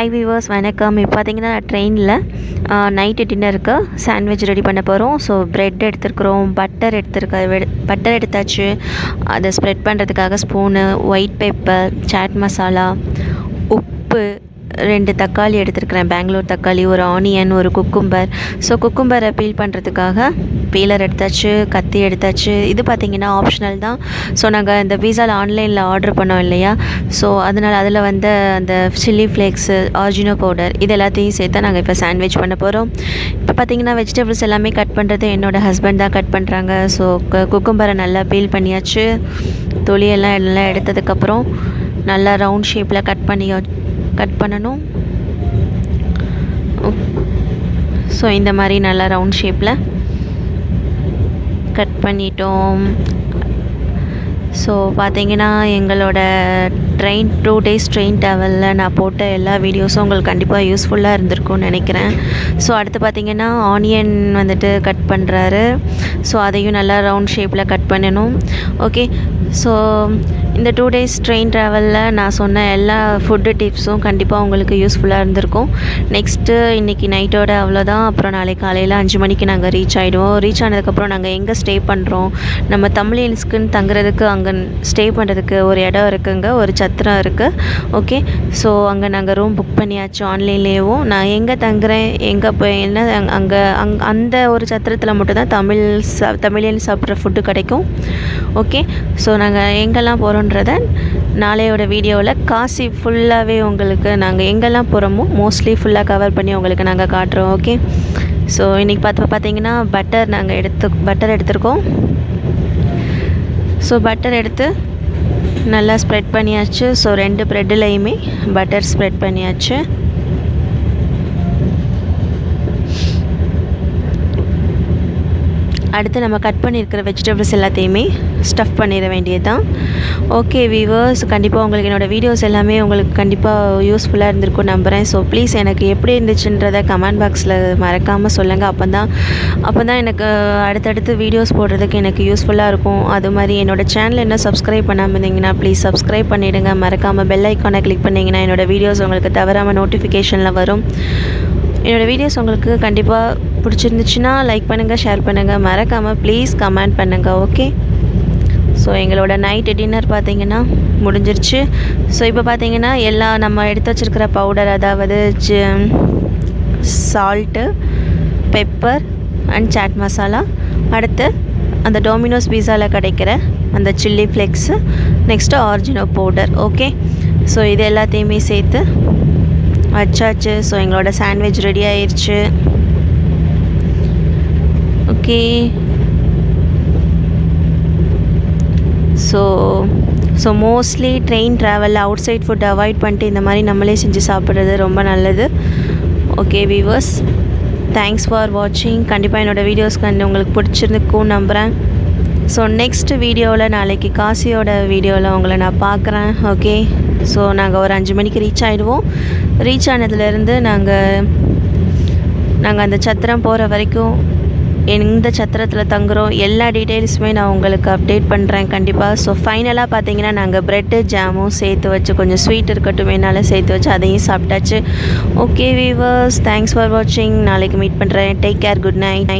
Hi viewers வணக்கம். இப்போ பார்த்தீங்கன்னா ட்ரெயினில் நைட்டு டின்னருக்கு சாண்ட்விச் ரெடி பண்ண போகிறோம். ஸோ ப்ரெட் எடுத்துருக்குறோம், பட்டர் எடுத்தாச்சு. அதை ஸ்ப்ரெட் பண்ணுறதுக்காக spoon, white pepper, chaat masala, உப்பு, 2 தக்காளி எடுத்துருக்கிறேன், பெங்களூர் தக்காளி, ஒரு ஆனியன், ஒரு குக்கும்பர். ஸோ குக்கும்பரை பீல் பண்ணுறதுக்காக பீலர் எடுத்தாச்சு, கத்தி எடுத்தாச்சு. இது பார்த்திங்கன்னா ஆப்ஷனல் தான். ஸோ நாங்கள் இந்த பீஸாவில் ஆன்லைனில் ஆர்டர் பண்ணோம் இல்லையா, ஸோ அதனால் அதில் வந்து அந்த சில்லி ஃப்ளேக்ஸு, ஆர்ஜினோ பவுடர் இது எல்லாத்தையும் சேர்த்து நாங்கள் இப்போ சாண்ட்விச் பண்ண போகிறோம். இப்போ பார்த்திங்கன்னா வெஜிடபிள்ஸ் எல்லாமே கட் பண்ணுறது என்னோடய ஹஸ்பண்ட் தான் கட் பண்ணுறாங்க. ஸோ குக்கும்பரை நல்லா பீல் பண்ணியாச்சு. தொலியெல்லாம் எடுத்ததுக்கப்புறம் நல்லா ரவுண்ட் ஷேப்பில் கட் பண்ணணும். ஸோ இந்த மாதிரி நல்லா ரவுண்ட் ஷேப்பில் கட் பண்ணிட்டோம். ஸோ பார்த்தீங்கன்னா எங்களோட 2 days ட்ரெயின் ட்ராவலில் நான் போட்ட எல்லா வீடியோஸும் உங்களுக்கு கண்டிப்பாக யூஸ்ஃபுல்லாக இருந்திருக்கும்னு நினைக்கிறேன். ஸோ அடுத்து பார்த்திங்கன்னா ஆனியன் வந்துட்டு கட் பண்ணுறாரு. ஸோ அதையும் நல்லா ரவுண்ட் ஷேப்பில் கட் பண்ணணும். ஓகே, ஸோ இந்த 2 days ட்ரெயின் ட்ராவலில் நான் சொன்ன எல்லா ஃபுட்டு டிப்ஸும் கண்டிப்பாக உங்களுக்கு யூஸ்ஃபுல்லாக இருந்திருக்கும். நெக்ஸ்ட்டு இன்றைக்கி நைட்டோட அவ்வளோதான். அப்புறம் நாளைக்கு காலையில் 5 மணிக்கு நாங்கள் ரீச் ஆகிடுவோம். ரீச் ஆனதுக்கப்புறம் நாங்கள் எங்கே ஸ்டே பண்ணுறோம், நம்ம தமிழியன்ஸ்க்குன்னு தங்குறதுக்கு அங்கே ஸ்டே பண்ணுறதுக்கு ஒரு இடம் இருக்குங்க, ஒரு சத்திரம் இருக்குது. ஓகே, ஸோ அங்கே நாங்கள் ரூம் புக் பண்ணியாச்சு ஆன்லைன்லேயும். நான் எங்கே தங்குறேன், எங்கே போய் என்ன அந்த ஒரு சத்திரத்தில் மட்டும்தான் தமிழியன் சாப்பிட்ற ஃபுட்டு கிடைக்கும். ஓகே, ஸோ நாங்கள் எங்கெல்லாம் போகிறோன்றத நாளையோட வீடியோவில் காசி ஃபுல்லாகவே உங்களுக்கு நாங்கள் எங்கெல்லாம் போகிறோமோ மோஸ்ட்லி ஃபுல்லாக கவர் பண்ணி உங்களுக்கு நாங்கள் காட்டுறோம். ஓகே, ஸோ இன்றைக்கி பார்த்தீங்கன்னா பட்டர் எடுத்திருக்கோம். ஸோ பட்டர் எடுத்து நல்லா ஸ்ப்ரெட் பண்ணியாச்சு. ஸோ 2 ப்ரெட்டுலையுமே பட்டர் ஸ்ப்ரெட் பண்ணியாச்சு. அடுத்து நம்ம கட் பண்ணியிருக்கிற வெஜிடபிள்ஸ் எல்லாத்தையுமே ஸ்டஃப் பண்ணிட வேண்டியது தான். ஓகே வீவர்ஸ், கண்டிப்பாக உங்களுக்கு என்னோடய வீடியோஸ் எல்லாமே உங்களுக்கு கண்டிப்பாக யூஸ்ஃபுல்லாக இருந்திருக்கும் நம்புகிறேன். ஸோ ப்ளீஸ் எனக்கு எப்படி இருந்துச்சுன்றதை கமெண்ட் பாக்ஸில் மறக்காமல் சொல்லுங்கள். அப்போ தான் எனக்கு அடுத்தடுத்து வீடியோஸ் போடுறதுக்கு எனக்கு யூஸ்ஃபுல்லாக இருக்கும். அது மாதிரி என்னோடய சேனல் என்ன சப்ஸ்கிரைப் பண்ணாமல் இருந்தீங்கன்னா ப்ளீஸ் சப்ஸ்கிரைப் பண்ணிவிடுங்க. மறக்காமல் பெல் ஐக்கானை கிளிக் பண்ணிங்கன்னா என்னோடய வீடியோஸ் உங்களுக்கு தவறாமல் நோட்டிஃபிகேஷனில் வரும். என்னோடய வீடியோஸ் உங்களுக்கு கண்டிப்பாக பிடிச்சிருந்துச்சுன்னா லைக் பண்ணுங்கள், ஷேர் பண்ணுங்கள், மறக்காமல் ப்ளீஸ் கமெண்ட் பண்ணுங்கள். ஓகே, ஸோ எங்களோட நைட்டு டின்னர் பார்த்திங்கன்னா முடிஞ்சிருச்சு. ஸோ இப்போ பார்த்திங்கன்னா எல்லாம் நம்ம எடுத்து வச்சுருக்கிற பவுடர், அதாவது salt, pepper and chaat masala, அடுத்து அந்த டொமினோஸ் பீஸாவில் கிடைக்கிற அந்த chilli flakes, next oregano powder. Okay, so இது எல்லாத்தையுமே சேர்த்து வச்சாச்சு. ஸோ எங்களோட சாண்ட்விச் ரெடி ஆயிடுச்சு. ஓகே, ஸோ மோஸ்ட்லி ட்ரெயின் ட்ராவலில் அவுட் சைட் ஃபுட் அவாய்ட் பண்ணிட்டு இந்த மாதிரி நம்மளே செஞ்சு சாப்பிட்றது ரொம்ப நல்லது. ஓகே வீவர்ஸ், தேங்க்ஸ் ஃபார் வாட்சிங். கண்டிப்பாக என்னோடய வீடியோஸ் உங்களுக்கு பிடிச்சிருந்துக்கும் நம்புகிறேன். ஸோ நெக்ஸ்ட் வீடியோவில் நாளைக்கு காசியோட வீடியோவில் உங்களை நான் பார்க்குறேன். ஓகே, ஸோ நாங்கள் ஒரு 5 மணிக்கு ரீச் ஆகிடுவோம். ரீச் ஆனதுலேருந்து நாங்கள் அந்த சத்திரம் போகிற வரைக்கும் எந்த சத்திரத்தில் தங்குறோம் எல்லா டீட்டெயில்ஸுமே நான் உங்களுக்கு அப்டேட் பண்ணுறேன் கண்டிப்பாக. ஸோ ஃபைனலாக பார்த்தீங்கன்னா நாங்கள் ப்ரெட்டு ஜாமும் சேர்த்து வச்சு, கொஞ்சம் ஸ்வீட் இருக்கட்டும் என்னால் சேர்த்து வச்சு அதையும் சாப்பிட்டாச்சு. ஓகே வீவர்ஸ், தேங்க்ஸ் ஃபார் வாட்சிங். நாளைக்கு மீட் பண்ணுறேன். Take care, good night.